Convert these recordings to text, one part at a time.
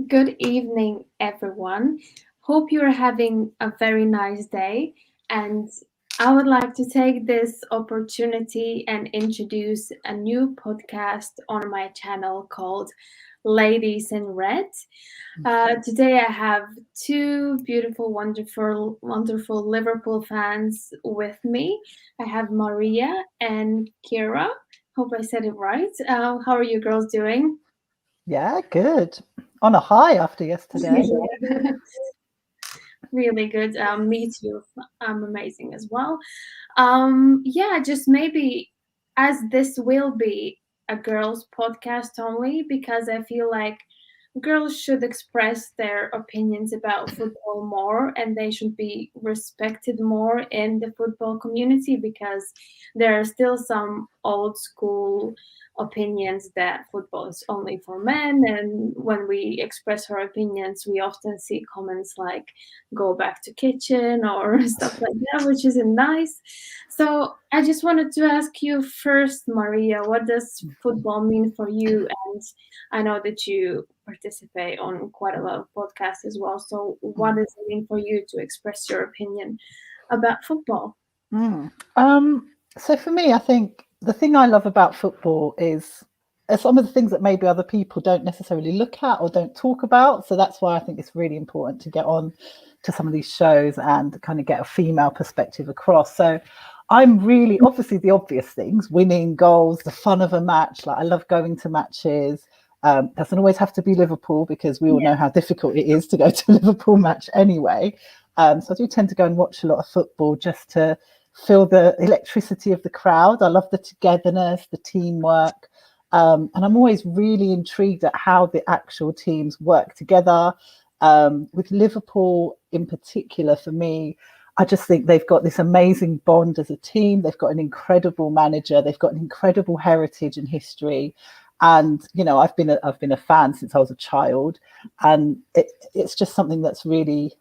Good evening, everyone. Hope you're having a very nice day. And I would like to take this opportunity and introduce a new podcast on my channel called Ladies in Red. Today, I have two beautiful, wonderful Liverpool fans with me. I have Maria and Ciara. Hope I said it right. How are you girls doing? Yeah, good. On a high after yesterday. Really good. Me too. I'm amazing as well. Yeah, just maybe as this will be a girls' podcast only, because I feel like girls should express their opinions about football more and they should be respected more in the football community because there are still some old school opinions that football is only for men, and when we express our opinions we often see comments like go back to kitchen or stuff like that, which isn't nice. So I just wanted to ask you first, Maria, what does football mean for you? And I know that you participate on quite a lot of podcasts as well. So what does it mean for you to express your opinion about football? Mm. So for me, I think the thing I love about football is some of the things that maybe other people don't necessarily look at or don't talk about. So that's why I think it's really important to get on to some of these shows and kind of get a female perspective across. So I'm really obviously the obvious things, winning goals, the fun of a match. Like I love going to matches. Doesn't always have to be Liverpool because we all Yeah. know how difficult it is to go to a Liverpool match anyway. So I do tend to go and watch a lot of football just to feel the electricity of the crowd. I love the togetherness, the teamwork. And I'm always really intrigued at how the actual teams work together. With Liverpool in particular, for me, I just think they've got this amazing bond as a team. They've got an incredible manager. They've got an incredible heritage and history. And I've been a fan since I was a child, and it's just something that's really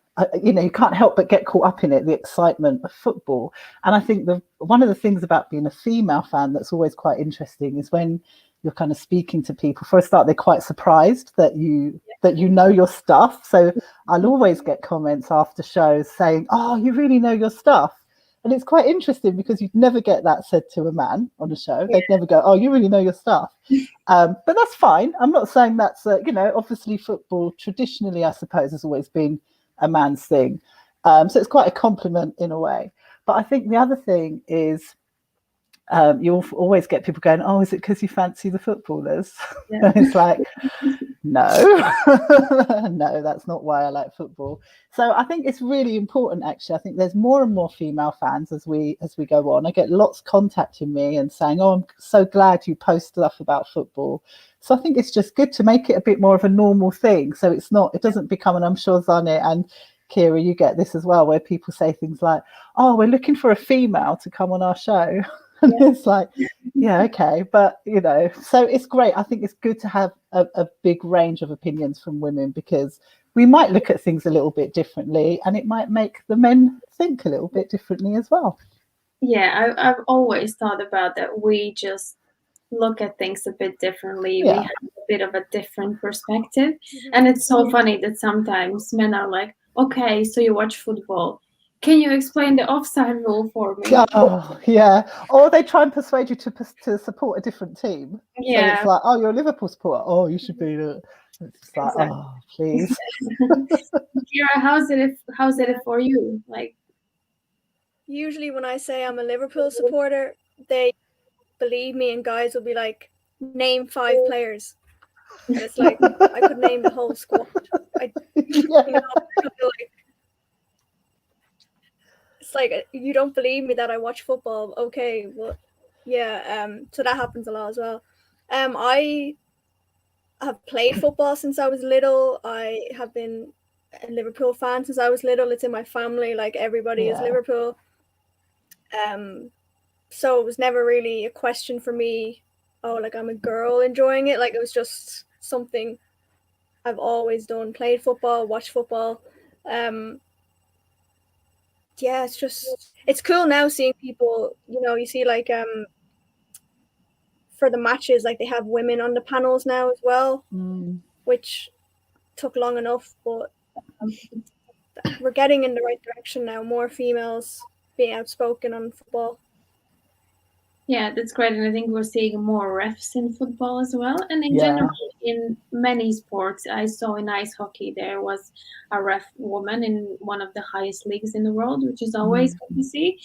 you can't help but get caught up in it, the excitement of football. And I think one of the things about being a female fan that's always quite interesting is when you're kind of speaking to people. For a start, they're quite surprised that you know your stuff. So I'll always get comments after shows saying, "Oh, you really know your stuff." And it's quite interesting because you'd never get that said to a man on a show. They'd never go, "Oh, you really know your stuff." But that's fine. I'm not saying that's, obviously football traditionally, I suppose, has always been a man's thing. So it's quite a compliment in a way. But I think the other thing is you'll always get people going, "Oh, is it because you fancy the footballers?" Yeah. And it's like, no, no, that's not why I like football. So I think it's really important. Actually, I think there's more and more female fans as we go on. I get lots contacting me and saying, "Oh, I'm so glad you post stuff about football." So I think it's just good to make it a bit more of a normal thing. So it doesn't become, and I'm sure Zane and Ciara, you get this as well, where people say things like, "Oh, we're looking for a female to come on our show." And Yeah. it's like, yeah, okay. But, so it's great. I think it's good to have a big range of opinions from women because we might look at things a little bit differently and it might make the men think a little bit differently as well. Yeah, I've always thought about that. We just look at things a bit differently. We Yeah. have a bit of a different perspective. And it's so funny that sometimes men are like, okay, so you watch football. Can you explain the offside rule for me? Oh, yeah. Or they try and persuade you to support a different team. So it's Yeah, like, oh, you're a Liverpool supporter. Oh, you should be. It's just like, exactly. oh, please. Kira, how's it for you? Like, Usually when I say I'm a Liverpool supporter, they believe me and guys will be like, name 5 players. And it's like, I could name the whole squad. I, Yeah. I feel like, it's like, you don't believe me that I watch football. Okay, well, yeah, so that happens a lot as well. I have played football since I was little. I have been a Liverpool fan since I was little. It's in my family, like everybody is Yeah. Liverpool. So it was never really a question for me, oh, like I'm a girl enjoying it. Like it was just something I've always done, played football, watched football. Um, yeah, it's cool now seeing people, you see like for the matches, like they have women on the panels now as well, Mm. which took long enough, but we're getting in the right direction now. More females being outspoken on football. Yeah, that's great. And I think we're seeing more refs in football as well. And in Yeah. general, in many sports, I saw in ice hockey, there was a ref woman in one of the highest leagues in the world, which is always good to see.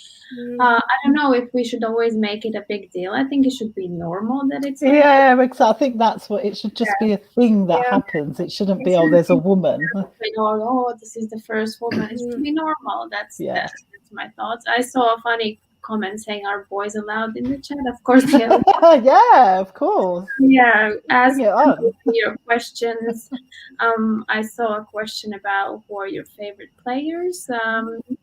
I don't know if we should always make it a big deal. I think it should be normal that it's Yeah, exactly. I think that's what it should just be, a thing that happens. It shouldn't be, oh, there's a woman. Oh, this is the first woman. It should be normal. That's my thoughts. I saw a funny comment saying, "Are boys allowed in the chat?" Of course they are. Yeah, of course. Yeah, ask Bring it on. your questions. I saw a question about who are your favorite players.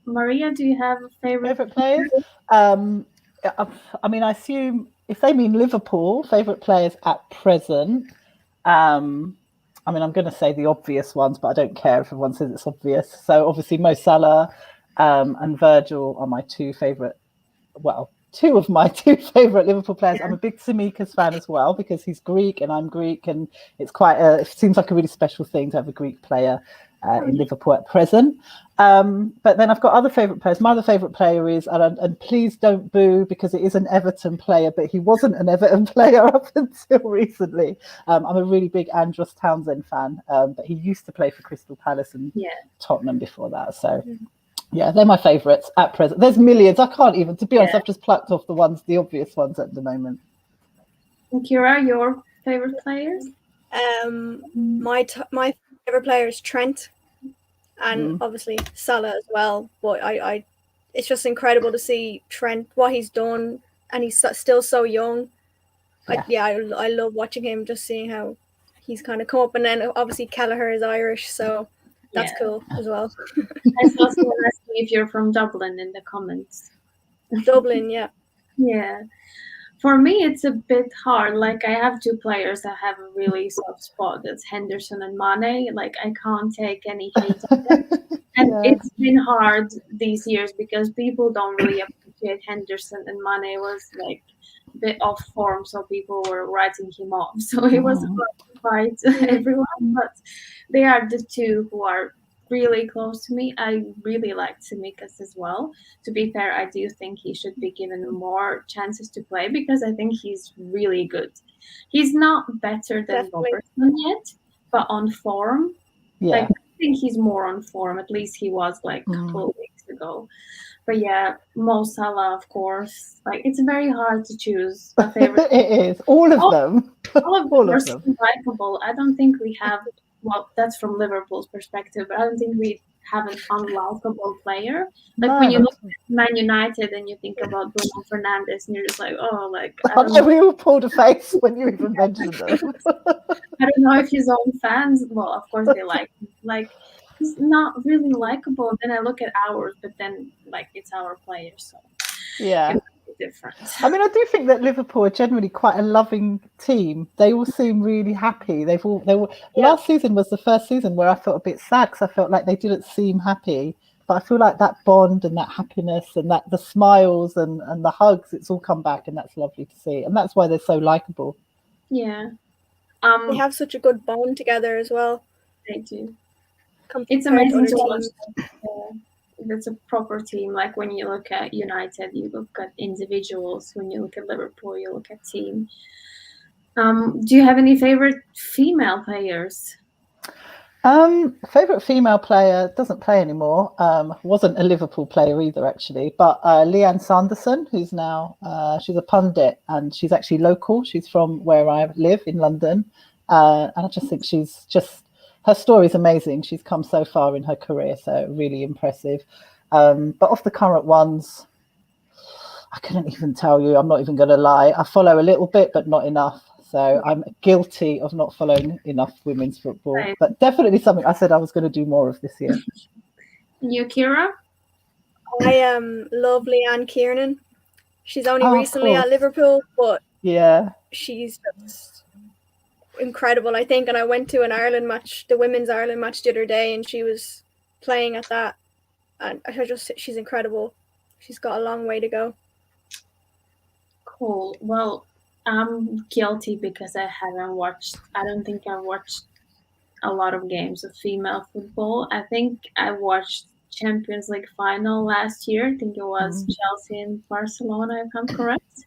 Maria, do you have a favorite players? I mean, I assume if they mean Liverpool, favorite players at present. I mean, I'm going to say the obvious ones, but I don't care if everyone says it's obvious. So obviously, Mo Salah and Virgil are my two favorite. Well, two of my two favorite Liverpool players. I'm a big Tsimikas fan as well because he's Greek and I'm Greek, and it's it seems like a really special thing to have a Greek player in Liverpool at present. But then I've got other favorite players. My other favorite player is, and please don't boo because it is an Everton player, but he wasn't an Everton player up until recently. I'm a really big Andros Townsend fan, but he used to play for Crystal Palace and Tottenham before that. So. Yeah, they're my favourites at present. There's millions. I can't even, to be honest, I've just plucked off the obvious ones at the moment. And Ciara, your favourite players? My favourite player is Trent, and obviously Salah as well. But it's just incredible to see Trent, what he's done, and he's still so young. I love watching him, just seeing how he's kind of come up. And then obviously Kelleher is Irish, so that's cool as well. I saw someone asking if you're from Dublin in the comments. Dublin, yeah. Yeah. For me, it's a bit hard. Like, I have two players I have a really soft spot. That's Henderson and Mane. Like, I can't take any hate on them. And it's been hard these years because people don't really appreciate Henderson, and Mane was like a bit off form, so people were writing him off. So it was hard to fight everyone, but they are the two who are really close to me. I really like Tsimikas as well. To be fair, I do think he should be given more chances to play because I think he's really good. He's not better than Robertson yet, but on form, like, I think he's more on form. At least he was like a couple of weeks ago. But yeah, Mo Salah, of course. Like, it's very hard to choose a favorite. It is. All of them. All of them are so likable. I don't think we have, well, that's from Liverpool's perspective, but I don't think we have an unlikable player. Like, when you look at Man United and you think about Bruno Fernandes, and you're just like, oh, like, I know, we all pulled a face when you even mentioned them. I don't know if his own fans, well, of course they like him. Like, he's not really likable. Then I look at ours, but then, like, it's our players, so yeah, it's different. I mean, I do think that Liverpool are generally quite a loving team. They all seem really happy. Last season was the first season where I felt a bit sad because I felt like they didn't seem happy. But I feel like that bond and that happiness and that the smiles and the hugs, it's all come back, and that's lovely to see. And that's why they're so likable. Yeah. They have such a good bond together as well. They do. It's amazing to watch. It's a proper team. Like, when you look at United, you look at individuals. When you look at Liverpool, you look at team. Do you have any favorite female players? Favorite female player doesn't play anymore. Wasn't a Liverpool player either, actually. But Leanne Sanderson, who's now she's a pundit and she's actually local. She's from where I live in London, and I just think her story is amazing. She's come so far in her career, so really impressive. But off the current ones, I couldn't even tell you. I'm not even going to lie. I follow a little bit, but not enough. So I'm guilty of not following enough women's football, but definitely something I said I was going to do more of this year. You, Ciara? I love Leanne Kiernan. She's only recently at Liverpool, but she's just incredible, I think. And I went to an Ireland match, the women's Ireland match the other day, and she was playing at that. And she's incredible. She's got a long way to go. Cool. Well, I'm guilty because I don't think I watched a lot of games of female football. I think I watched Champions League final last year. I think it was Chelsea and Barcelona, if I'm correct.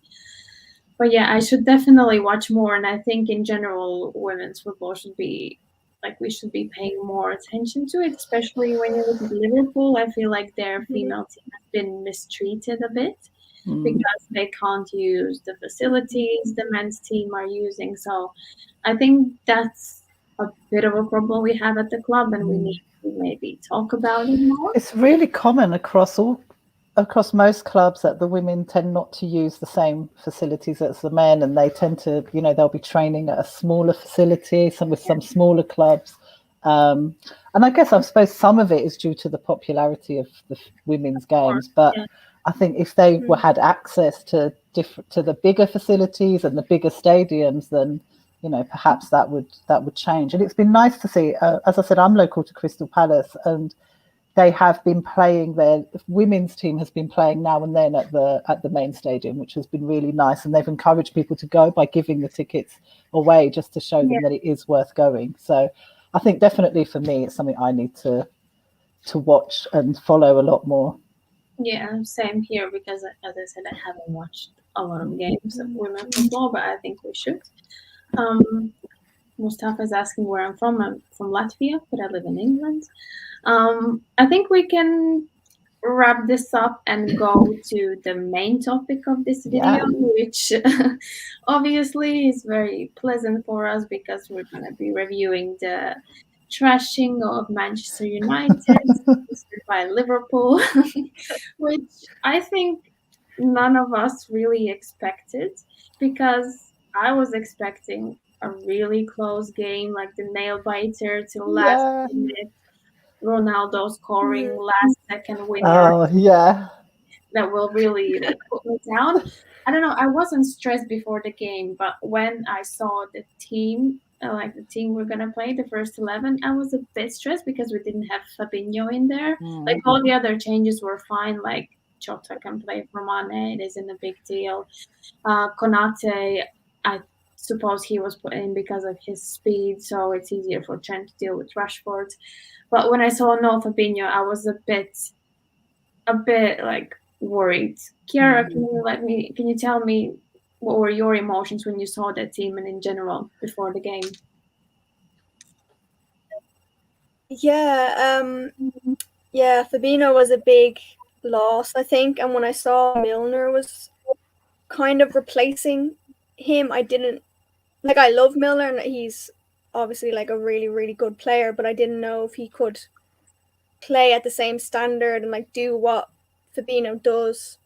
But yeah, I should definitely watch more. And I think in general, women's football should be like we should be paying more attention to it, especially when you look at Liverpool. I feel like their female team has been mistreated a bit because they can't use the facilities the men's team are using. So I think that's a bit of a problem we have at the club, and we need to maybe talk about it more. It's really common across most clubs that the women tend not to use the same facilities as the men, and they tend to, they'll be training at a smaller facility, some smaller clubs. And I suppose some of it is due to the popularity of the women's games, but I think if they had access to the bigger facilities and the bigger stadiums, then perhaps that would change. And it's been nice to see. As I said, I'm local to Crystal Palace, and they have been playing. Their women's team has been playing now and then at the main stadium, which has been really nice. And they've encouraged people to go by giving the tickets away just to show them that it is worth going. So I think definitely for me, it's something I need to watch and follow a lot more. Yeah, same here, because as I said, I haven't watched a lot of games of women football, but I think we should. Mostafa is asking where I'm from. I'm from Latvia, but I live in England. I think we can wrap this up and go to the main topic of this video, which obviously is very pleasant for us because we're going to be reviewing the trashing of Manchester United by Liverpool, which I think none of us really expected, because I was expecting a really close game, like the nail biter till last minute, Ronaldo scoring last second winner. Oh yeah, that will really put me down. I don't know. I wasn't stressed before the game, but when I saw the team, the team we're gonna play, the first 11, I was a bit stressed because we didn't have Fabinho in there. Like all the other changes were fine. Like Jota can play for Mane; it isn't a big deal. Konate, I suppose he was put in because of his speed, so it's easier for Trent to deal with Rashford. But when I saw no Fabinho, I was a bit like worried. Ciara, can you tell me what were your emotions when you saw that team and in general before the game? Fabinho was a big loss, I think, and when I saw Milner was kind of replacing him, I didn't like. I love Milner, and he's obviously like a really, really good player, but I didn't know if he could play at the same standard and like do what Fabinho does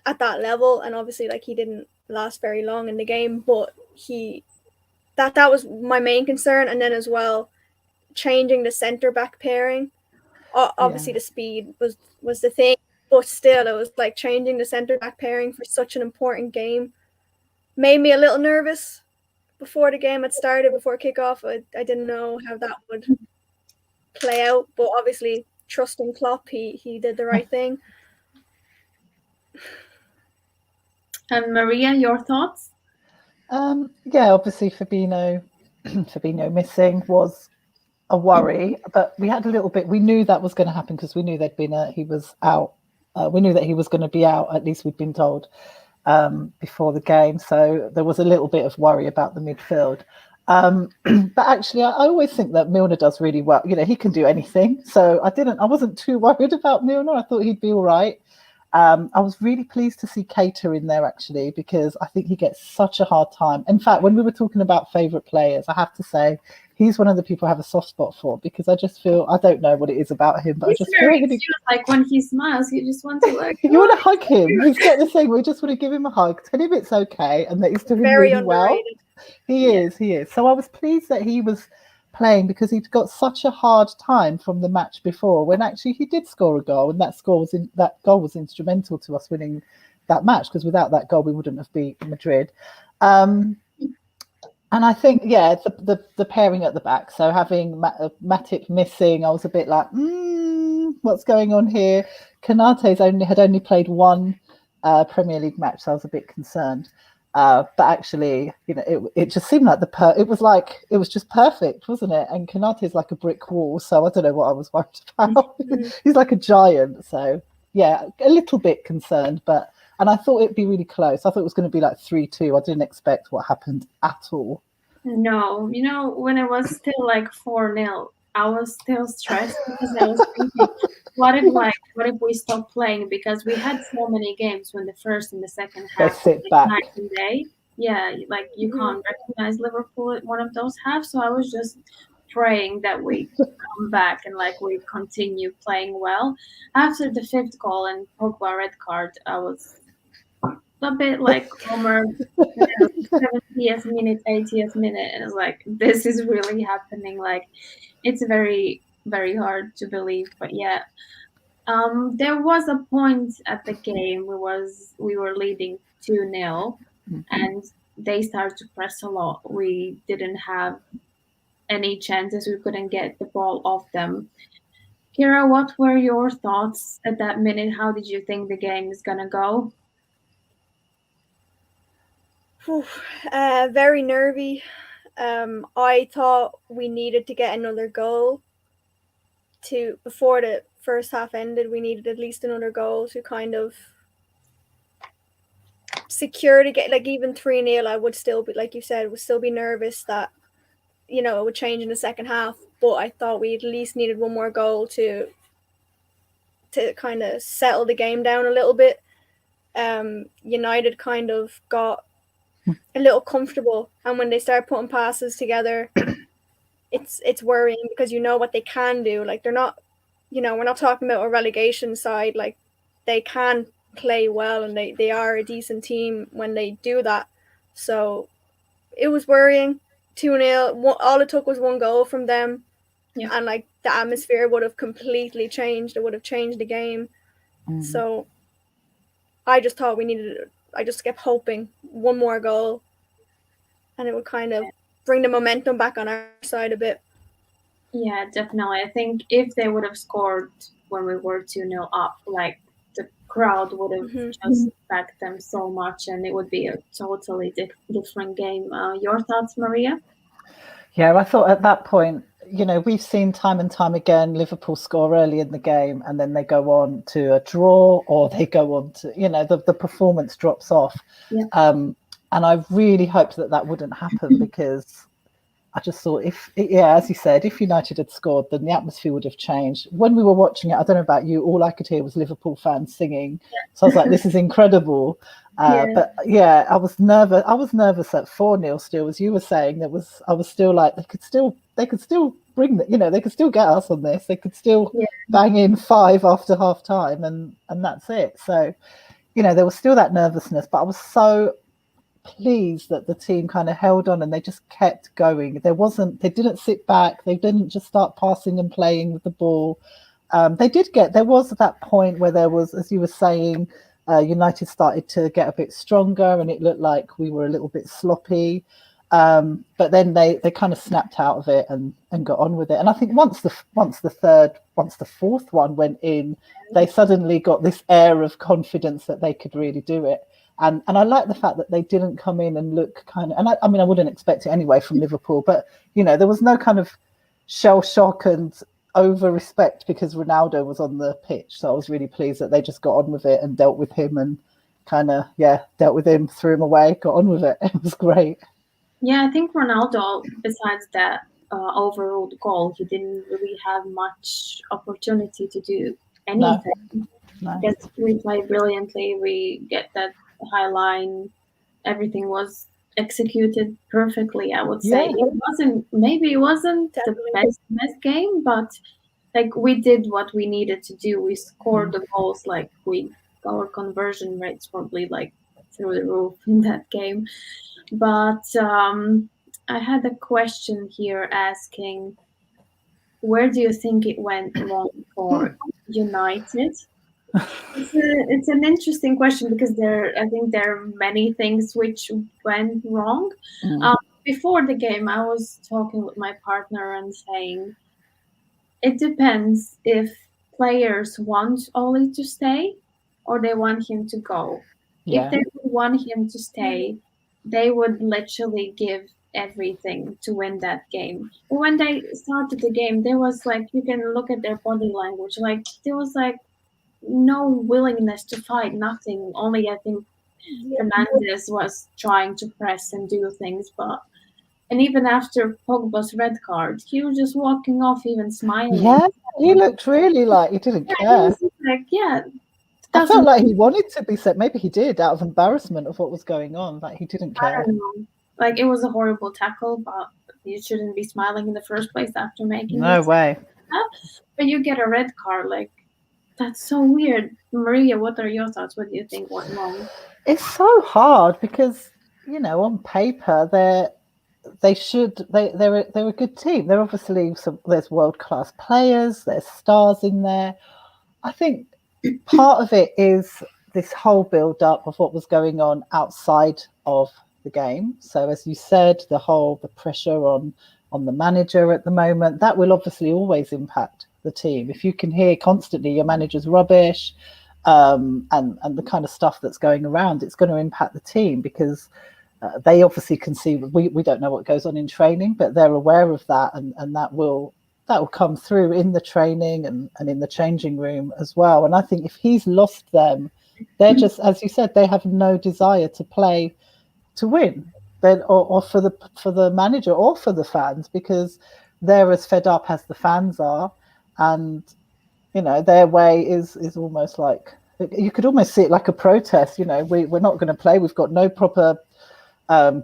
at that level. And obviously like he didn't last very long in the game, but that was my main concern. And then as well, changing the centre back pairing, obviously the speed was the thing, but still it was like changing the centre back pairing for such an important game made me a little nervous before the game had started, before kickoff. I didn't know how that would play out, but obviously trusting Klopp, he did the right thing. And Maria, your thoughts? Obviously Fabinho missing was a worry, but we had a little bit. We knew that was going to happen because we knew he was out. We knew that he was going to be out. At least we'd been told before the game, so there was a little bit of worry about the midfield. But actually, I always think that Milner does really well. He can do anything, so I wasn't too worried about Milner. I thought he'd be all right. I was really pleased to see Keita in there, actually, because I think he gets such a hard time. In fact, when we were talking about favourite players, I have to say he's one of the people I have a soft spot for, because I just feel, I don't know what it is about him, but I just feel really... like when he smiles, you just want to like... You want to hug him. He's got the thing, we just want to give him a hug, tell him it's okay, and that he's doing very really well. He is. So I was pleased that he was playing, because he'd got such a hard time from the match before, when actually he did score a goal, and that goal was instrumental to us winning that match, because without that goal we wouldn't have beat Madrid. And I think the pairing at the back, so having Matip missing, I was a bit like, what's going on here? Konate's had only played one Premier League match, so I was a bit concerned. But actually, it just seemed like it was just perfect, wasn't it? And Konate's like a brick wall, so I don't know what I was worried about. He's like a giant, so yeah, a little bit concerned, and I thought it'd be really close. I thought it was going to be like 3-2. I didn't expect what happened at all. No, when it was still like 4-0, I was still stressed because I was thinking, what if we stop playing? Because we had so many games when the first and the second They half sit like back. night and day. Yeah, like you can't recognize Liverpool at one of those halves. So I was just praying that we come back and like we continue playing well. After the fifth goal and Pogba red card, I was a bit like Homer, 70th minute, 80th minute, and it's like this is really happening. Like it's very, very hard to believe, but yeah. There was a point at the game we were leading 2-0, and they started to press a lot. We didn't have any chances. We couldn't get the ball off them. Ciara, what were your thoughts at that minute? How did you think the game is gonna go? Very nervy. I thought we needed to get another goal before the first half ended. We needed at least another goal to kind of secure to get, like, even 3-0. I would still be, like you said, would still be nervous that it would change in the second half. But I thought we at least needed one more goal to kind of settle the game down a little bit. United kind of got a little comfortable, and when they start putting passes together, it's worrying because what they can do. Like, they're not, we're not talking about a relegation side. Like, they can play well, and they are a decent team when they do that. So it was worrying. 2-0. All it took was one goal from them, and like the atmosphere would have completely changed. It would have changed the game. So I just thought I just kept hoping one more goal, and it would kind of bring the momentum back on our side a bit. Yeah, definitely. I think if they would have scored when we were 2-0 up, like the crowd would have just backed them so much, and it would be a totally different game. Your thoughts, Maria? Yeah, I thought at that point, we've seen time and time again Liverpool score early in the game and then they go on to a draw, or they go on to, the performance drops off. Yeah. And I really hoped that wouldn't happen, because I just thought as you said, if United had scored, then the atmosphere would have changed. When we were watching it, I don't know about you, all I could hear was Liverpool fans singing. So I was like, this is incredible. But yeah, I was nervous. I was nervous at 4-0 still, as you were saying. I was still like, they could still bring that, they could still get us on this. They could still bang in 5 after half time, and that's it. So, there was still that nervousness, but I was so pleased that the team kind of held on and they just kept going. They didn't sit back. They didn't just start passing and playing with the ball. There was that point where there was, as you were saying, United started to get a bit stronger and it looked like we were a little bit sloppy. But then they kind of snapped out of it and got on with it. And I think once the fourth one went in, they suddenly got this air of confidence that they could really do it. And I like the fact that they didn't come in and look kind of, and I mean, I wouldn't expect it anyway from Liverpool, but, there was no kind of shell shock and over respect because Ronaldo was on the pitch. So I was really pleased that they just got on with it and dealt with him and kind of, dealt with him, threw him away, got on with it. It was great. Yeah, I think Ronaldo, besides that overruled goal, he didn't really have much opportunity to do anything. No. Because we play brilliantly, we get that high line, everything was executed perfectly, I would say. It wasn't the best game, but like we did what we needed to do. We scored the goals, like our conversion rates probably like through the roof in that game. But I had a question here asking, where do you think it went wrong for United? It's an interesting question because I think there are many things which went wrong. Before the game, I was talking with my partner and saying, it depends if players want Oli to stay or they want him to go. Yeah. If they want him to stay, they would literally give everything to win that game. But when they started the game, there was like, you can look at their body language, like there was like no willingness to fight, nothing. Only I think Yeah. Fernandez was trying to press and do things, but and even after Pogba's red card, he was just walking off, even smiling. Yeah, he looked really like he didn't Yeah, he care. was just like, yeah, I felt doesn't. like he wanted to be set. Maybe he did out of embarrassment of what was going on. Like he didn't I care. don't know. Like it was a horrible tackle, but you shouldn't be smiling in the first place after making No it. way. But you get a red card, like that's so weird. Maria, what are your thoughts? What do you think went wrong? It's so hard because on paper they're a good team. They're obviously there's world class players. There's stars in there. I think part of it is this whole build up of what was going on outside of the game. So as you said, the pressure on the manager at the moment, that will obviously always impact the team. If you can hear constantly your manager's rubbish, and the kind of stuff that's going around, it's going to impact the team because they obviously can see we don't know what goes on in training, but they're aware of that, and that will come through in the training and in the changing room as well. And I think if he's lost them, they're just, as you said, they have no desire to play to win, then or for the manager or for the fans, because they're as fed up as the fans are, and their way is almost like, you could almost see it like a protest. We're not going to play. We've got no proper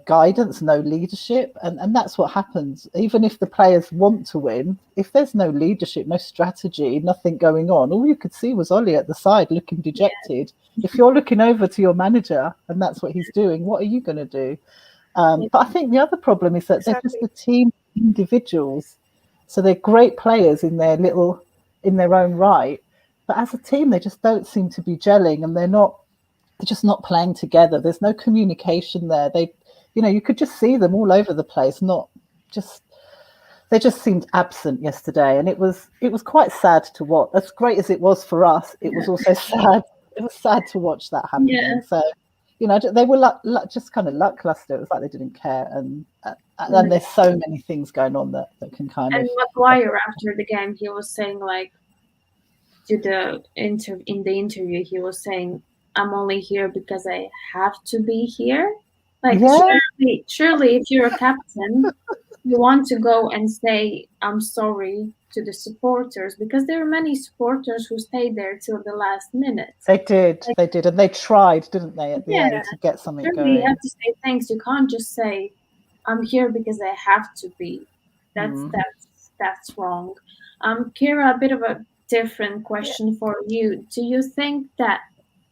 guidance, no leadership, and that's what happens. Even if the players want to win, if there's no leadership, no strategy, nothing going on, all you could see was Ollie at the side looking dejected. If you're looking over to your manager and that's what he's doing, what are you going to do? But I think the other problem is that they're just Exactly. a team of individuals, so they're great players in their own right, but as a team they just don't seem to be gelling, and they're just not playing together. There's no communication there. You could just see them all over the place. Not just They just seemed absent yesterday, and it was quite sad to watch. As great as it was for us, it was also sad. It was sad to watch that happening. Yeah. So, they were just kind of lackluster. It was like they didn't care, and there's so many things going on that can kind And of. Maguire after the game, he was saying like in the interview, he was saying, "I'm only here because I have to be here." Like Yeah, surely, if you're a captain, you want to go and say, "I'm sorry" to the supporters, because there are many supporters who stayed there till the last minute. they did. Like, They did, and they tried, didn't they, at the yeah, end to get something surely you going. have to say thanks. You can't just say, "I'm here because I have to be." That's Mm. that's wrong. Kira, a bit of a different question for you. Do you think that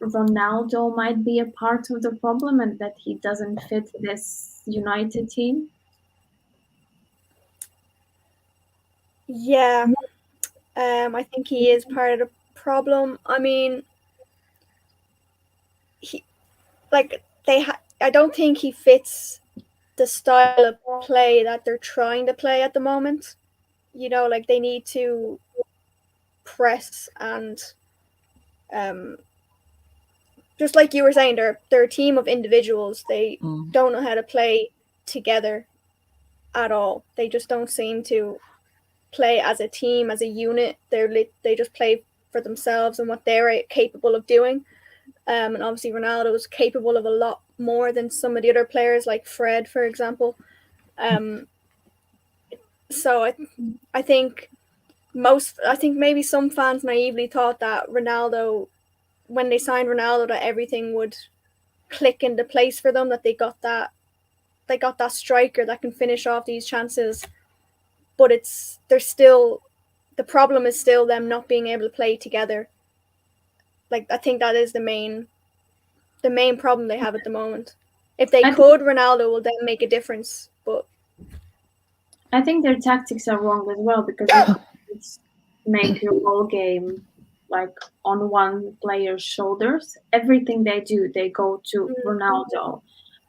Ronaldo might be a part of the problem and that he doesn't fit this United team? Yeah. I think he is part of the problem. I mean, he I don't think he fits the style of play that they're trying to play at the moment. Like they need to press and um just like you were saying, they're a team of individuals. They don't know how to play together at all. They just don't seem to play as a team, as a unit. They just play for themselves and what they're capable of doing. And obviously Ronaldo is capable of a lot more than some of the other players, like Fred, for example. So I think maybe some fans naively thought that Ronaldo, when they signed Ronaldo, that everything would click into place for them, that they got that striker that can finish off these chances. But the problem is still them not being able to play together. Like I think that is the main problem they have at the moment. If they could, Ronaldo will then make a difference. But I think their tactics are wrong as well, because you can't make your whole game like on one player's shoulders. Everything they do, they go to Ronaldo.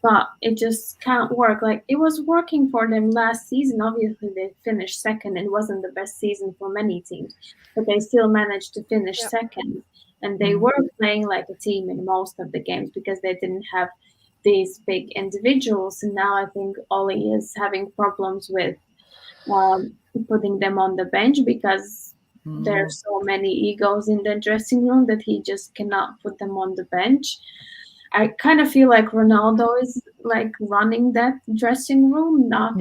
But it just can't work. Like it was working for them last season. Obviously, they finished second. It wasn't the best season for many teams, but they still managed to finish second. And they were playing like a team in most of the games because they didn't have these big individuals, and now I think Oli is having problems with putting them on the bench because there are so many egos in the dressing room that he just cannot put them on the bench. I kind of feel like Ronaldo is like running that dressing room, not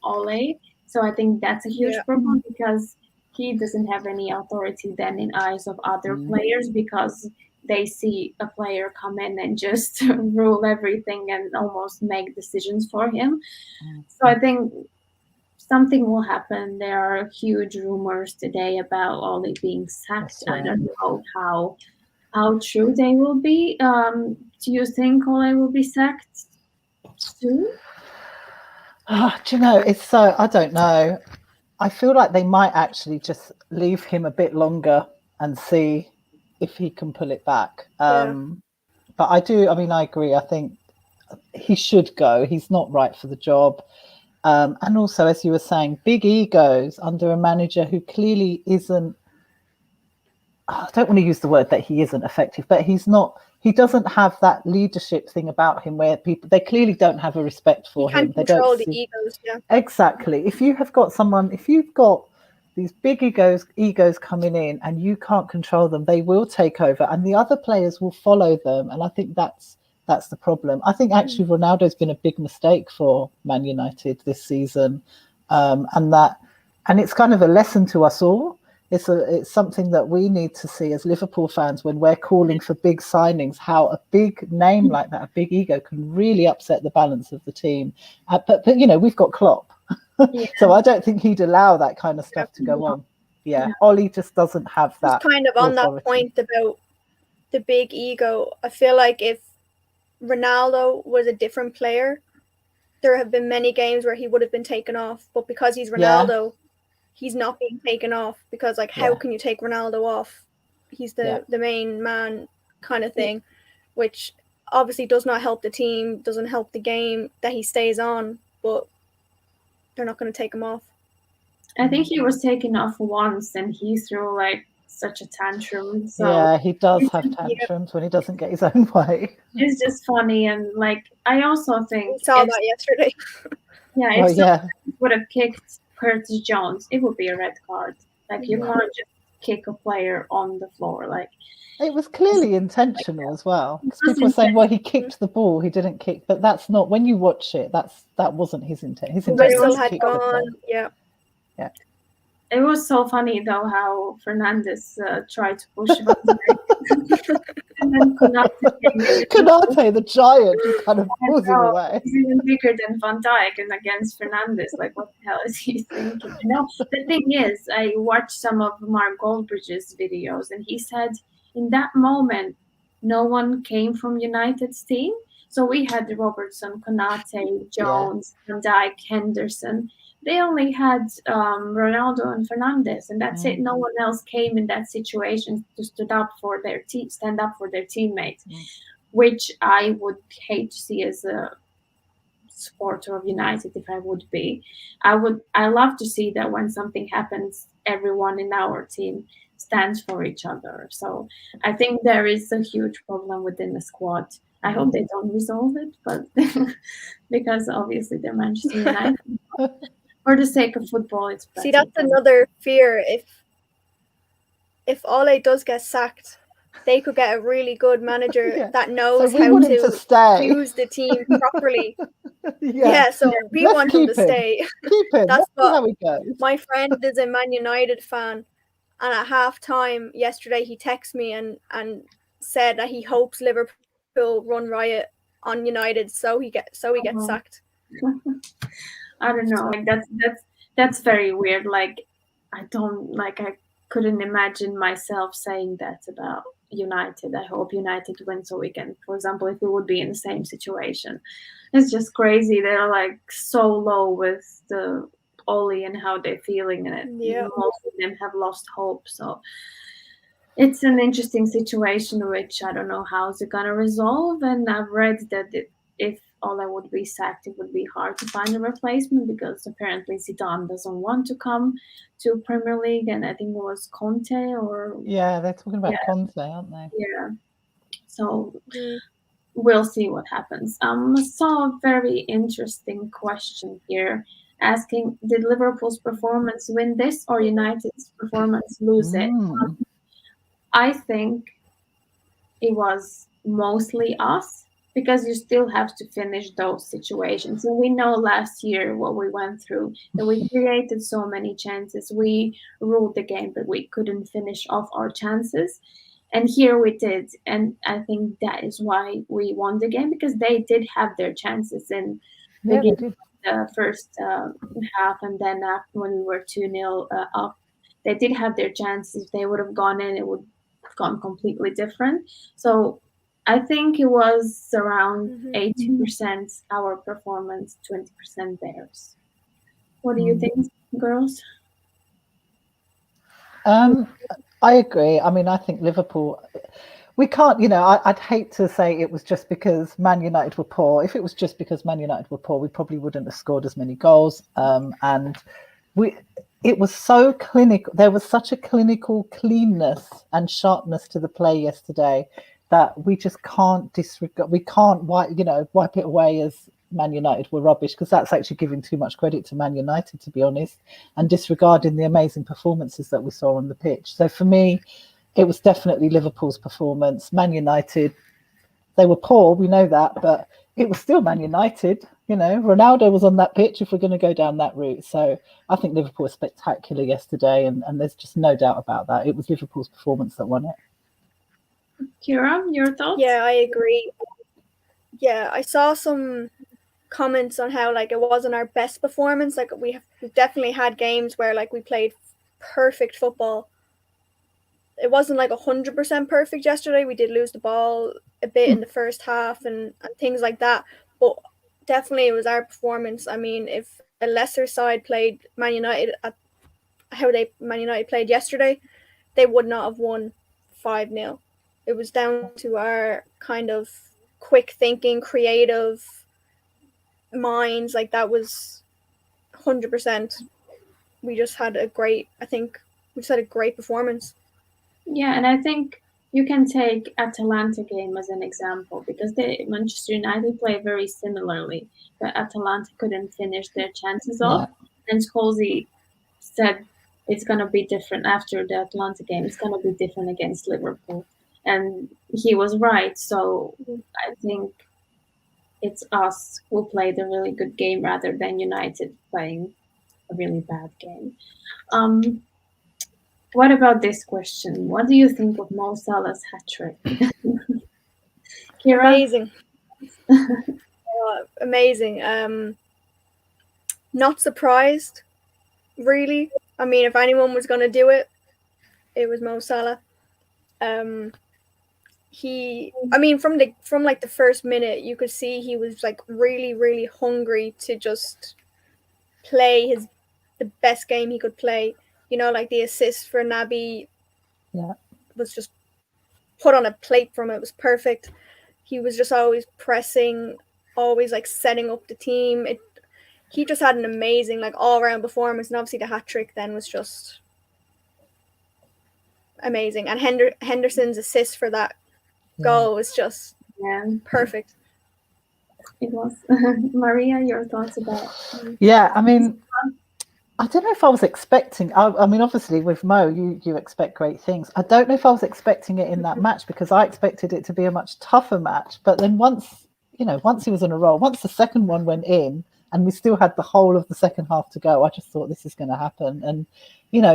Ole. So I think that's a huge problem because he doesn't have any authority then in eyes of other players because they see a player come in and just rule everything and almost make decisions for him. So I think something will happen. There are huge rumors today about Ole being sacked. I don't know how true they will be. Do you think Ole will be sacked soon? Do you know, I don't know. I feel like they might actually just leave him a bit longer and see if he can pull it back. But I agree. I think he should go. He's not right for the job. And also, as you were saying, big egos under a manager who clearly isn't, I don't want to use the word that he isn't effective, but he doesn't have that leadership thing about him where they clearly don't have a respect for him. They don't control the egos. Exactly. If you've got these big egos coming in and you can't control them, they will take over and the other players will follow them. And I think that's the problem. I think actually Ronaldo's been a big mistake for Man United this season. And it's kind of a lesson to us all. It's something that we need to see as Liverpool fans when we're calling for big signings, how a big name like that, a big ego, can really upset the balance of the team. But we've got Klopp. So I don't think he'd allow that kind of stuff to go on. Oli just doesn't have that. Just kind of on that point about the big ego, I feel like if Ronaldo was a different player, there have been many games where he would have been taken off, but because he's Ronaldo, he's not being taken off because how can you take Ronaldo off? He's the main man kind of thing, which obviously does not help the team, doesn't help the game that he stays on, but they're not going to take him off. I think he was taken off once and he threw such a tantrum. So he does have tantrums when he doesn't get his own way. It's just funny, and I also think we saw that yesterday. If someone would have kicked Curtis Jones, it would be a red card. You can't just kick a player on the floor. It was clearly intentional as well. Because people were saying, well, he kicked the ball, he didn't kick, but that's not, when you watch it, that wasn't his intent. His intent was to kick the ball. Yeah. It was so funny though how Fernandes tried to push Van Dijk. And then Konate, the giant, just kind of pulls him away. He's even bigger than Van Dijk and against Fernandes. What the hell is he thinking? The thing is, I watched some of Mark Goldbridge's videos and he said in that moment, no one came from United's team. So we had Robertson, Konate, Jones, Van Dijk, Henderson. They only had Ronaldo and Fernandes, and that's it. No one else came in that situation to stand up for their teammates, which I would hate to see as a supporter of United. If I would be, I love to see that when something happens, everyone in our team stands for each other. So I think there is a huge problem within the squad. I hope they don't resolve it, but because obviously they're Manchester United. For the sake of football, it's better. See, that's another fear. If Ole does get sacked, they could get a really good manager that knows how to use the team properly. So we want him to stay. Keep him. That's how it goes. My friend is a Man United fan, and at halftime yesterday he texted me and said that he hopes Liverpool run riot on United so he gets sacked. I don't know. That's very weird. I couldn't imagine myself saying that about United. I hope United win so we can, for example, if we would be in the same situation. It's just crazy. They're so low with the Oli and how they're feeling, and most of them have lost hope. So it's an interesting situation, which I don't know how is it gonna resolve. And I've read that if Ole would be sacked, it would be hard to find a replacement because apparently Zidane doesn't want to come to Premier League, and I think it was Conte or they're talking about Conte, aren't they? Yeah. So we'll see what happens. I saw a very interesting question here asking, did Liverpool's performance win this or United's performance lose it? Mm. I think it was mostly us because you still have to finish those situations. And we know last year what we went through, that we created so many chances. We ruled the game, but we couldn't finish off our chances. And here we did. And I think that is why we won the game, because they did have their chances in the Yeah, game, they did. the first half, and then after, when we were 2-0 up, they did have their chances. If they would have gone in, it would have gone completely different. So I think it was around 80% our performance, 20% theirs. What do you think, girls? I agree. I mean, I think Liverpool, we can't, I'd hate to say it was just because Man United were poor. If it was just because Man United were poor, we probably wouldn't have scored as many goals. And it was so clinical. There was such a clinical cleanness and sharpness to the play yesterday that we just can't disregard. We can't wipe it away as Man United were rubbish, because that's actually giving too much credit to Man United, to be honest, and disregarding the amazing performances that we saw on the pitch. So for me, it was definitely Liverpool's performance. Man United, they were poor, we know that, but it was still Man United. Ronaldo was on that pitch if we're going to go down that route. So I think Liverpool was spectacular yesterday, and there's just no doubt about that. It was Liverpool's performance that won it. Ciara, your thoughts? Yeah, I agree. Yeah, I saw some comments on how like it wasn't our best performance. Like we've definitely had games where like we played perfect football. It wasn't like 100% perfect yesterday. We did lose the ball a bit in the first half and things like that. But definitely it was our performance. I mean, if a lesser side played Man United at how Man United played yesterday, they would not have won 5-0. It was down to our kind of quick thinking, creative minds. Like that was 100%. We just had a great performance. Yeah, and I think you can take Atalanta game as an example, because Manchester United play very similarly, but Atalanta couldn't finish their chances off, and Scholzi said it's going to be different after the Atalanta game. It's going to be different against Liverpool, and he was right. So I think it's us who played a really good game rather than United playing a really bad game. What about this question? What do you think of Mo Salah's hat trick? Ciara? Amazing. Amazing. Not surprised, really. I mean, if anyone was going to do it, it was Mo Salah. From like the first minute, you could see he was like really, really hungry to just play the best game he could play. Like the assist for Naby was just put on a plate from it. It was perfect. He was just always pressing, always like setting up the team. He just had an amazing like all-around performance, and obviously the hat trick then was just amazing. And Henderson's assist for that goal was just perfect. It was. Maria, your thoughts about? Yeah, I mean, I don't know if I was expecting. I mean, obviously with Mo, you expect great things. I don't know if I was expecting it in that match, because I expected it to be a much tougher match. But then once he was on a roll, once the second one went in, and we still had the whole of the second half to go, I just thought this is going to happen. And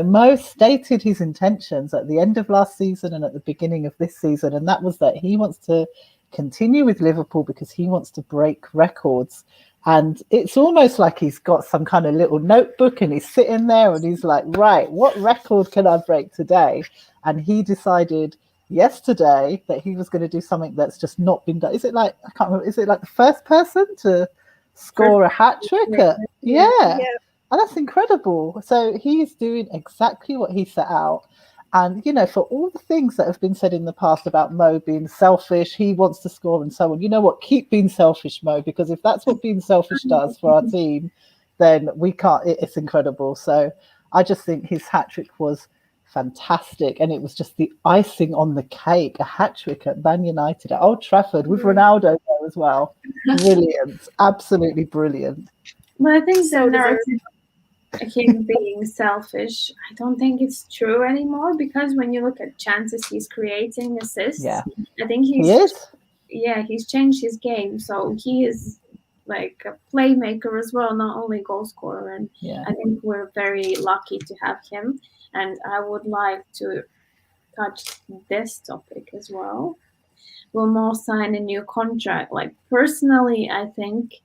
Mo stated his intentions at the end of last season and at the beginning of this season, and that was that he wants to continue with Liverpool because he wants to break records. And it's almost like he's got some kind of little notebook and he's sitting there and he's like, right, what record can I break today? And he decided yesterday that he was going to do something that's just not been done. Is it like, I can't remember, is it like the first person to score a hat trick? Yeah. And that's incredible. So he's doing exactly what he set out. And, for all the things that have been said in the past about Mo being selfish, he wants to score and so on. You know what? Keep being selfish, Mo, because if that's what being selfish does for our team, then we can't. It's incredible. So I just think his hat trick was fantastic. And it was just the icing on the cake, a hat-trick at Man United at Old Trafford with Ronaldo there as well. Brilliant. Absolutely brilliant. But I think the So deserved. narrative of him being selfish, I don't think it's true anymore, because when you look at chances he's creating, assists, Yeah. I think He is. he's changed his game. So he is like a playmaker as well, not only goal scorer. And Yeah. I think we're very lucky to have him. And I would like to touch this topic as well. Will Mo sign a new contract? Like, personally, I think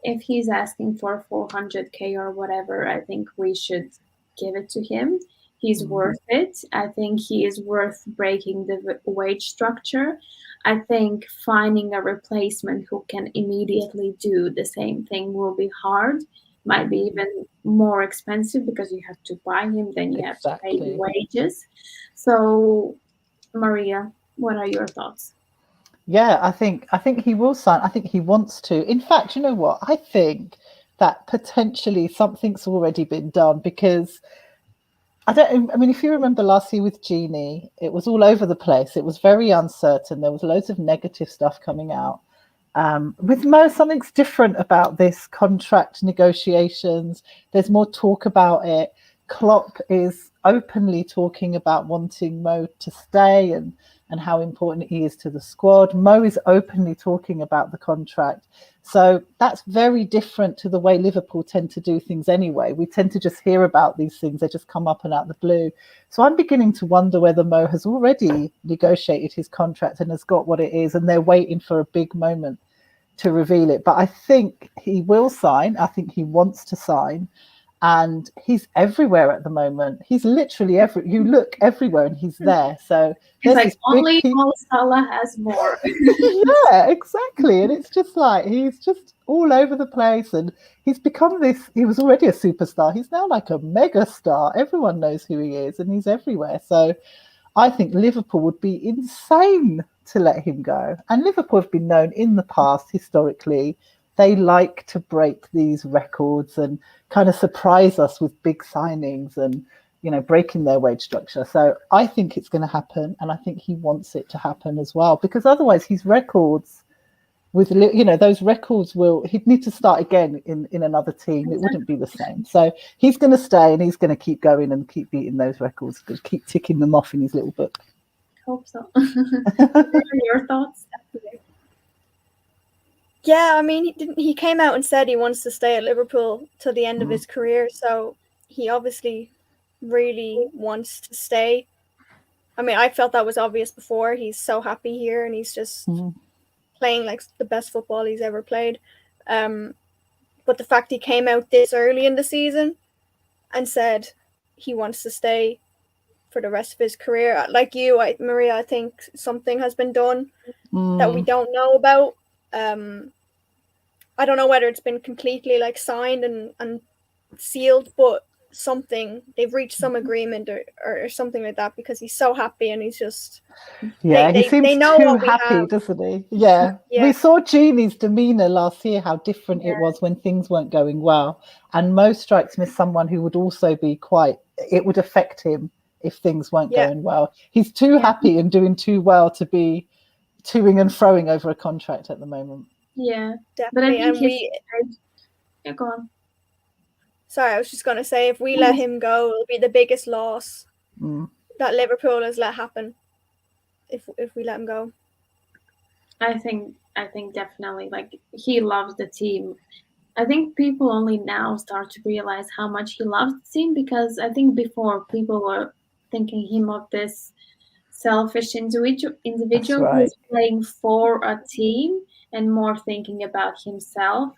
if he's asking for 400K or whatever, I think we should give it to him. He's worth it. I think he is worth breaking the wage structure. I think finding a replacement who can immediately do the same thing will be hard. Might be even more expensive because you have to buy him, then you have to pay the wages. So, Maria, what are your thoughts? Yeah, I think he will sign. I think he wants to. In fact, you know what? I think that potentially something's already been done, because I mean, if you remember last year with Genie, it was all over the place. It was very uncertain. There was loads of negative stuff coming out. With Mo, something's different about this contract negotiations. There's more talk about it. Klopp is openly talking about wanting Mo to stay and how important he is to the squad. Mo is openly talking about the contract. So that's very different to the way Liverpool tend to do things anyway. We tend to just hear about these things. They just come up and out the blue. So I'm beginning to wonder whether Mo has already negotiated his contract and has got what it is, and they're waiting for a big moment to reveal it. But I think he will sign. I think he wants to sign. And he's everywhere at the moment. He's literally you look everywhere and he's there. So it's like only Mo Salah has more. Yeah, exactly. And it's just like he's just all over the place, and he's become this. He was already a superstar. He's now like a mega star. Everyone knows who he is, and he's everywhere. So I think Liverpool would be insane to let him go. And Liverpool have been known in the past, historically, they like to break these records and kind of surprise us with big signings and, you know, breaking their wage structure. So I think it's going to happen, and I think he wants it to happen as well, because otherwise his records with, you know, those records he'd need to start again in another team. It wouldn't be the same. So he's going to stay, and he's going to keep going and keep beating those records, keep ticking them off in his little book. Hope so. What are your thoughts? Yeah, I mean, he came out and said he wants to stay at Liverpool till the end of his career, so he obviously really wants to stay. I mean, I felt that was obvious before. He's so happy here, and he's just playing like the best football he's ever played. But the fact he came out this early in the season and said he wants to stay for the rest of his career, like you, Maria, I think something has been done that we don't know about. I don't know whether it's been completely like signed and sealed, but they've reached some agreement or something like that, because he's so happy and he's just he seems they know too happy, doesn't he? Yeah. We saw Genie's demeanor last year, how different it was when things weren't going well, and Mo strikes me as someone who would also be it would affect him if things weren't going well. He's too happy and doing too well to be toing and froing over a contract at the moment. Yeah, definitely. But I think go on. Sorry, I was just going to say, if we let him go, it'll be the biggest loss that Liverpool has let happen. If we let him go, I think definitely, like, he loves the team. I think people only now start to realize how much he loves the team, because I think before people were thinking him of this selfish individual who's playing for a team and more thinking about himself.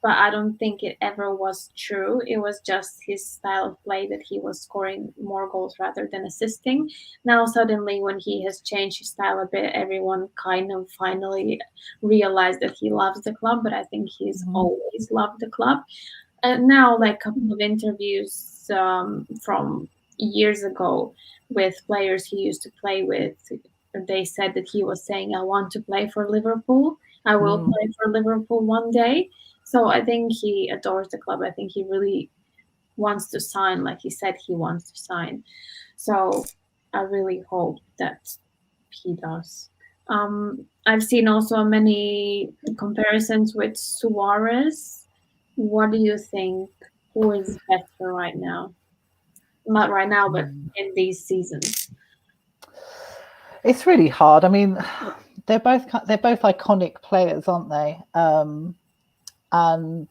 But I don't think it ever was true. It was just his style of play that he was scoring more goals rather than assisting. Now suddenly, when he has changed his style a bit, everyone kind of finally realized that he loves the club. But I think he's always loved the club. Now, like a couple of interviews from years ago with players he used to play with, they said that he was saying, I want to play for Liverpool. I will play for Liverpool one day. So I think he adores the club. I think he really wants to sign, like he said he wants to sign. So I really hope that he does. I've seen also many comparisons with Suarez. What do you think? Who is better right now? Not right now, but in these seasons. It's really hard. I mean, they're both iconic players, aren't they? And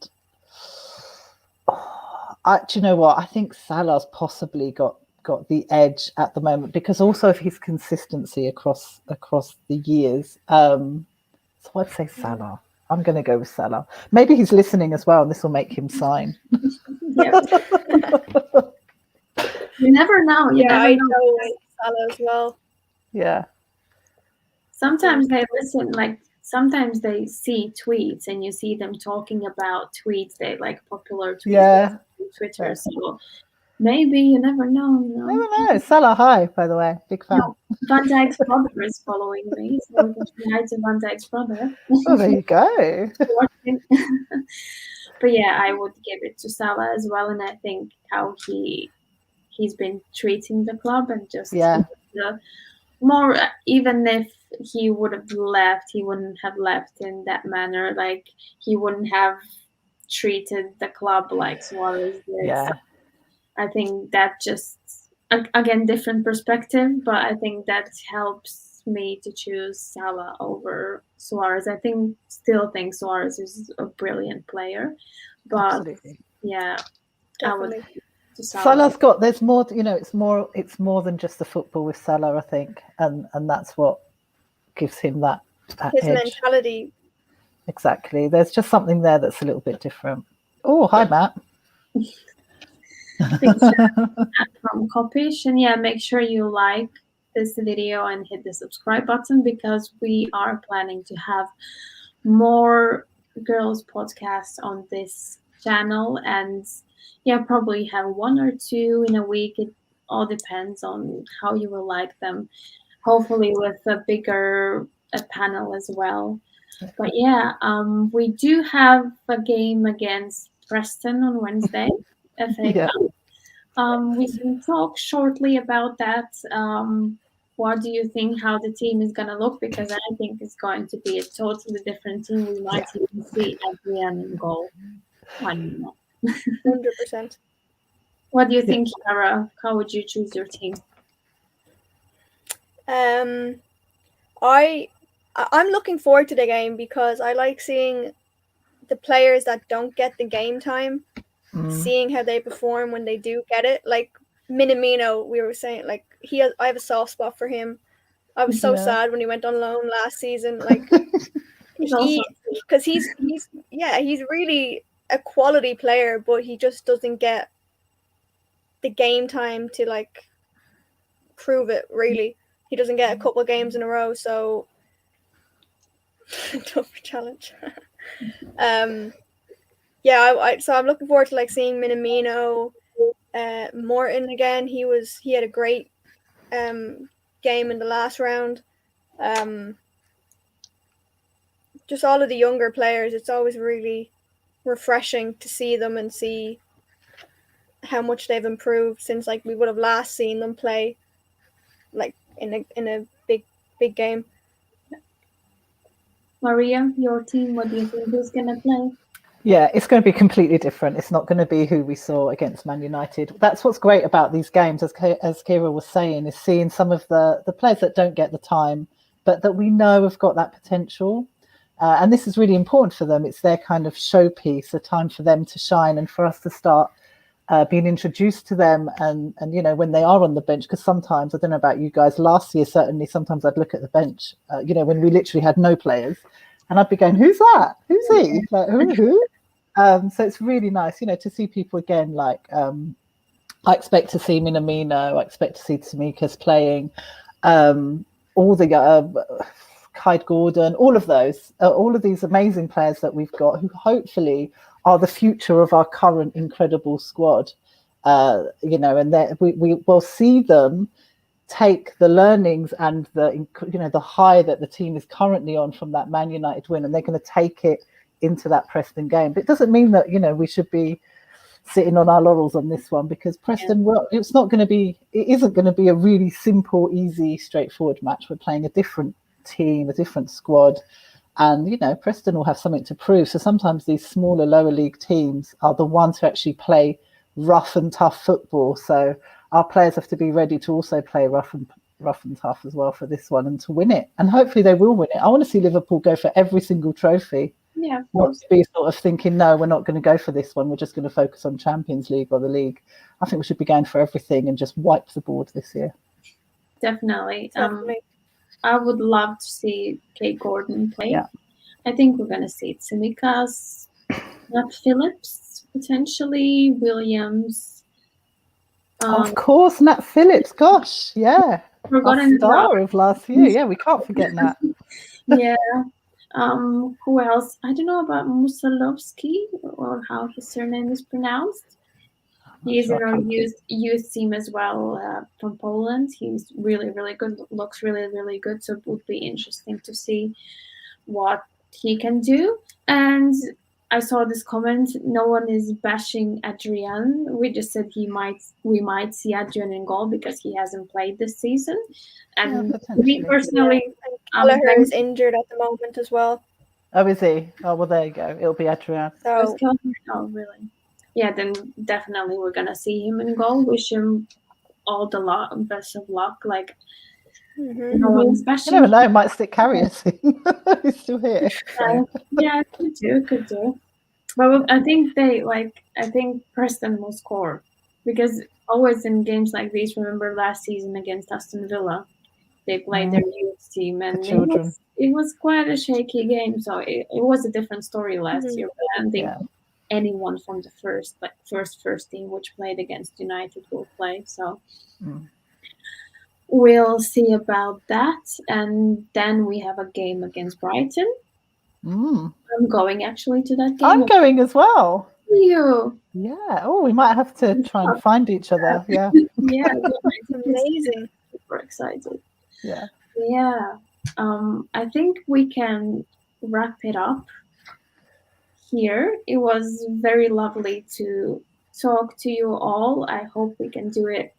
do you know what? I think Salah's possibly got the edge at the moment, because also of his consistency across the years. So I'd say Salah. I'm going to go with Salah. Maybe he's listening as well, and this will make him sign. Yeah. You never know. You never know. Salah as well. Yeah. Sometimes they listen, like sometimes they see tweets and you see them talking about tweets, they like popular tweets on Twitter. Yeah. So maybe you never know. You know? Never know. Salah, hi, by the way, big fan. No, Van Dijk's brother is following me, so we can say hi to Van Dijk's brother. Oh, there you go. But yeah, I would give it to Salah as well, and I think how he's been treating the club, and just more, even if he would have left, he wouldn't have left in that manner. Like he wouldn't have treated the club like Suarez did. Yeah. So I think that just, again, different perspective, but I think that helps me to choose Salah over Suarez. I still think Suarez is a brilliant player, but absolutely. Yeah, definitely. I would. Salah's got, there's more, you know, it's more than just the football with Salah, I think, and that's what gives him that his edge. mentality. Exactly. There's just something there that's a little bit different. Oh, hi, Matt. From Kopish, and yeah, make sure you like this video and hit the subscribe button, because we are planning to have more girls podcasts on this channel, and yeah, probably have 1 or 2 in a week. It all depends on how you will like them, hopefully with a bigger panel as well. But yeah, we do have a game against Preston on Wednesday, FA Cup. We can talk shortly about that. What do you think, how the team is going to look? Because I think it's going to be a totally different team. We might even see Adrian in goal. I don't know. 100%. What do you think, Ciara? How would you choose your team? I'm looking forward to the game, because I like seeing the players that don't get the game time, seeing how they perform when they do get it. Like Minamino, we were saying, like I have a soft spot for him. I was so sad when he went on loan last season. Like because he's really a quality player, but he just doesn't get the game time to like prove it. Really, he doesn't get a couple of games in a row, so tough challenge. So I'm looking forward to like seeing Minamino, Morton again. He had a great game in the last round. Just all of the younger players, it's always really refreshing to see them and see how much they've improved since like we would have last seen them play like in a big game. Maria, your team, what do you think is going to play? Yeah, it's going to be completely different. It's not going to be who we saw against Man United. That's what's great about these games, as Ciara was saying, is seeing some of the players that don't get the time, but that we know have got that potential. And this is really important for them. It's their kind of showpiece, a time for them to shine and for us to start being introduced to them. And you know, when they are on the bench, because sometimes, I don't know about you guys, last year, certainly, sometimes I'd look at the bench, you know, when we literally had no players. And I'd be going, who's that? Who's he? Like, who? So it's really nice, you know, to see people again. Like, I expect to see Minamino. I expect to see Tsimikas playing. All the Kyle Gordon, all of these amazing players that we've got, who hopefully are the future of our current incredible squad. You know, and we will see them take the learnings and the high that the team is currently on from that Man United win, and they're going to take it into that Preston game. But it doesn't mean that, you know, we should be sitting on our laurels on this one, because Preston, well, it isn't going to be a really simple, easy, straightforward match. We're playing a different team, a different squad. And, Preston will have something to prove. So sometimes these smaller, lower league teams are the ones who actually play rough and tough football. So our players have to be ready to also play rough and tough as well for this one, and to win it. And hopefully they will win it. I want to see Liverpool go for every single trophy. Yeah, not to be sort of thinking, no, we're not going to go for this one. We're just going to focus on Champions League or the league. I think we should be going for everything and just wipe the board this year. Definitely. I would love to see Kate Gordon play. Yeah. I think we're going to see Tsimikas, Nat Phillips, potentially, Williams. Of course, Nat Phillips. Gosh, yeah. Forgotten star of last year. Yeah, we can't forget Nat. Yeah. Who else? I don't know about Musalowski, or how his surname is pronounced. He's in our youth team as well, from Poland. He's really, really good. Looks really, really good. So it would be interesting to see what he can do. And I saw this comment. No one is bashing Adrian. We just said we might see Adrian in goal because he hasn't played this season. And me personally, Gallagher is injured at the moment as well. Oh, is he? Oh, well, there you go. It'll be Adrian. Oh, really? Yeah, then definitely we're gonna see him in goal. Wish him all the best of luck. Like, no one's bashing. You never know, might stick carriers in. He's still here. Yeah, could do. But I think Preston will score, because always in games like these, remember last season against Aston Villa, they played their youth team, and it was quite a shaky game. So it was a different story last year. But I don't think anyone from the first team which played against United will play. So we'll see about that. And then we have a game against Brighton. I'm going actually to that game. I'm going as well. You? Yeah. Oh, we might have to try and find each other. Yeah. Yeah. Amazing. Super excited. Yeah. Yeah. I think we can wrap it up here. It was very lovely to talk to you all. I hope we can do it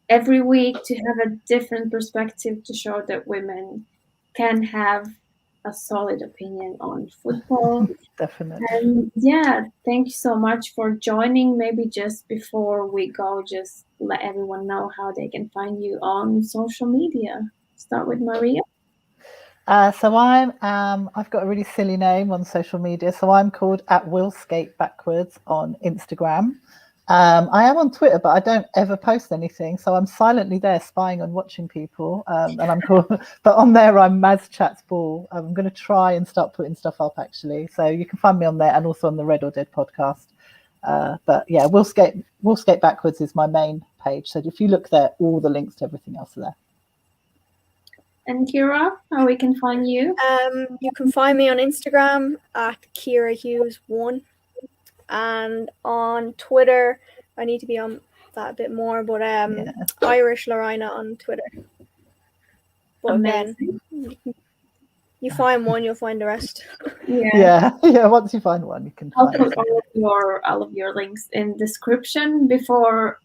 every week to have a different perspective, to show that women can have a solid opinion on football. Definitely. And yeah, thank you so much for joining. Maybe just before we go, just let everyone know how they can find you on social media. Start with Maria. So I've got a really silly name on social media. So I'm called @WillSkateBackwards on Instagram. I am on Twitter, but I don't ever post anything. So I'm silently there spying on watching people. And I'm cool. But on there, I'm Maz Chats Ball. I'm going to try and start putting stuff up, actually. So you can find me on there, and also on the Red or Dead podcast. But yeah, Will Skate Backwards is my main page. So if you look there, all the links to everything else are there. And Ciara, how we can find you? You can find me on Instagram @KieraHughes1, and on Twitter, I need to be on that a bit more, but Irish Lorina on Twitter. But amazing. Then you find one, you'll find the rest. Yeah. Once you find one, you can. I'll put all of your links in description. Before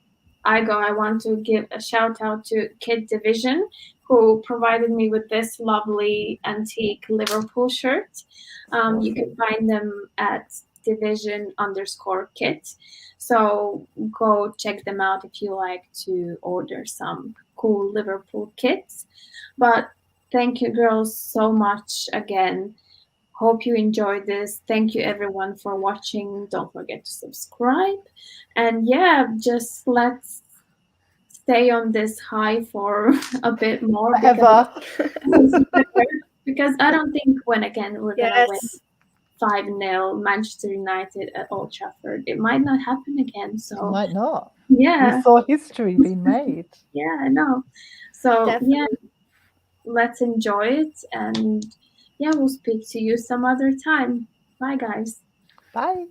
I go, I want to give a shout out to Kid Division, who provided me with this lovely antique Liverpool shirt. You can find them at division_kit. So go check them out if you like to order some cool Liverpool kits. But thank you, girls, so much again. Hope you enjoyed this. Thank you, everyone, for watching. Don't forget to subscribe. And yeah, just let's stay on this high for a bit more. Because I don't think we're going to win 5-0 Manchester United at Old Trafford. It might not happen again. So it might not. Yeah. We saw history being made. Yeah, I know. So Definitely. Yeah, let's enjoy it. And yeah, we'll speak to you some other time. Bye, guys. Bye.